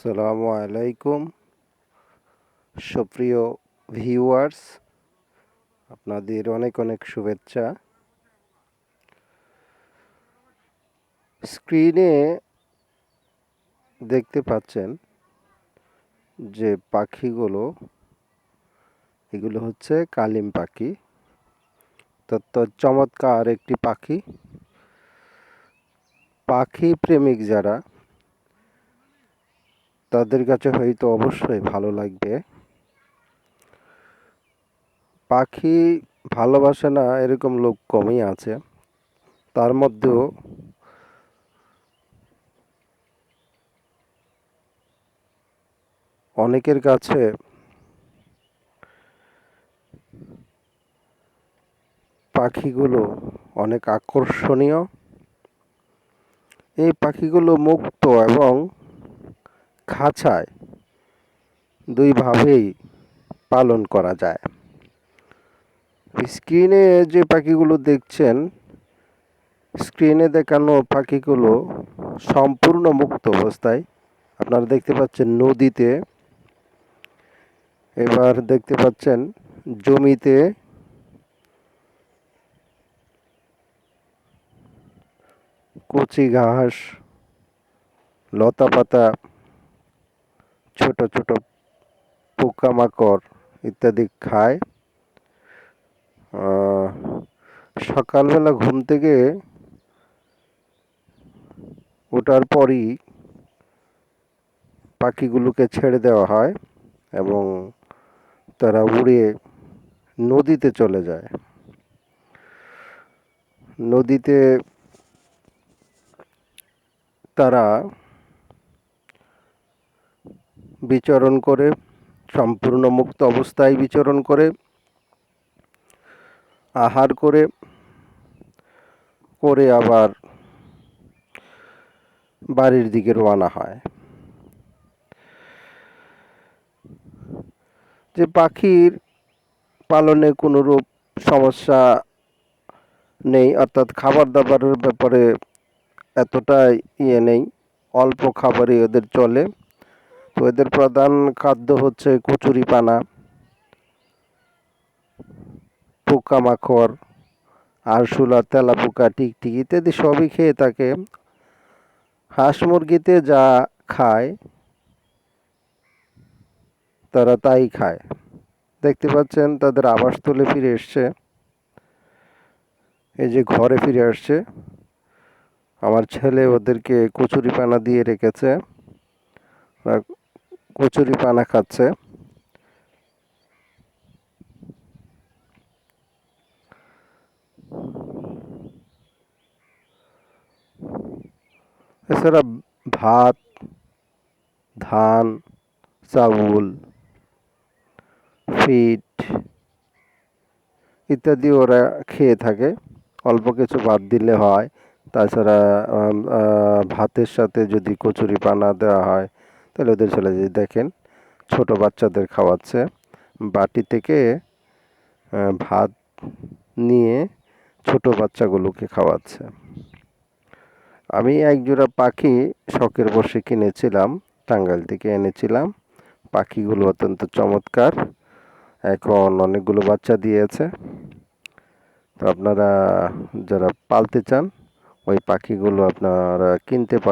আসসালামু আলাইকুম সুপ্রিয় ভিউয়ার্স, আপনাদের অনেক অনেক শুভেচ্ছা। স্ক্রিনে দেখতে পাচ্ছেন যে পাখিগুলো, এগুলো হচ্ছে কালিম পাখি। তো চমৎকার একটি পাখি। পাখি প্রেমিক যারা, তাদের কাছে হয়তো অবশ্যই ভালো লাগবে। পাখি ভালোবাসে না এরকম লোক কমই আছে, তার মধ্যেও অনেকের কাছে পাখিগুলো অনেক আকর্ষণীয়। এই পাখিগুলো মুক্ত এবং খাঁচায় দুইভাবেই পালন করা যায়। স্ক্রিনে যে পাখিগুলো দেখছেন, স্ক্রিনে দেখানো পাখিগুলো সম্পূর্ণ মুক্ত অবস্থায়। আপনারা দেখতে পাচ্ছেন নদীতে, এবার দেখতে পাচ্ছেন জমিতে, কচি ঘাস, লতাপাতা, ছোট ছোট পোকামাকড় ইত্যাদি খায়। সকালবেলা ঘুম থেকে ওঠার পরই পাখিগুলোকে ছেড়ে দেওয়া হয় এবং তারা উড়ে নদীতে চলে যায়। নদীতে তারা বিচরণ করে, সম্পূর্ণ মুক্ত অবস্থায় বিচরণ করে, আহার করে আবার বাড়ির দিকে রওনা হয়। যে পাখির পালনে কোনোরূপ সমস্যা নেই, অর্থাৎ খাবার দাবারের ব্যাপারে এতটাই নেই, অল্প খাবারই এদের চলে। তো এদের প্রধান খাদ্য হচ্ছে কচুরিপানা, পোকামাকড়, আরশোলা, তেলাপোকা, টিকটিকি ইত্যাদি সবই খেয়ে থাকে। হাঁস মুরগিতে যা খায় তারা তাই খায়। দেখতে পাচ্ছেন তাদের আবাসস্থলে ফিরে এসছে, এই যে ঘরে ফিরে আসছে। আমার ছেলে ওদেরকে কচুরিপানা দিয়ে রেখেছে, কচুরিপানা খাচ্ছে। এছাড়া ভাত, ধান, চাউল, ফিড ইত্যাদি ওরা খেয়ে থাকে। অল্প কিছু বাদ দিলে হয়। তাছাড়া ভাতের সাথে যদি কচুরিপানা দেওয়া হয় তাহলে ওদের চলে যায়। দেখেন ছোট বাচ্চাদের খাওয়াচ্ছে, বাটি থেকে ভাত নিয়ে ছোট বাচ্চাগুলোকে খাওয়াচ্ছে। আমি একজোড়া পাখি শখের বশে কিনেছিলাম, টাঙ্গাইল থেকে এনেছিলাম। পাখিগুলো অত্যন্ত চমৎকার, এখন অনেকগুলো বাচ্চা দিয়েছে। তো আপনারা যারা পালতে চান, ওই পাখিগুলো আপনারা কিনতে পারেন।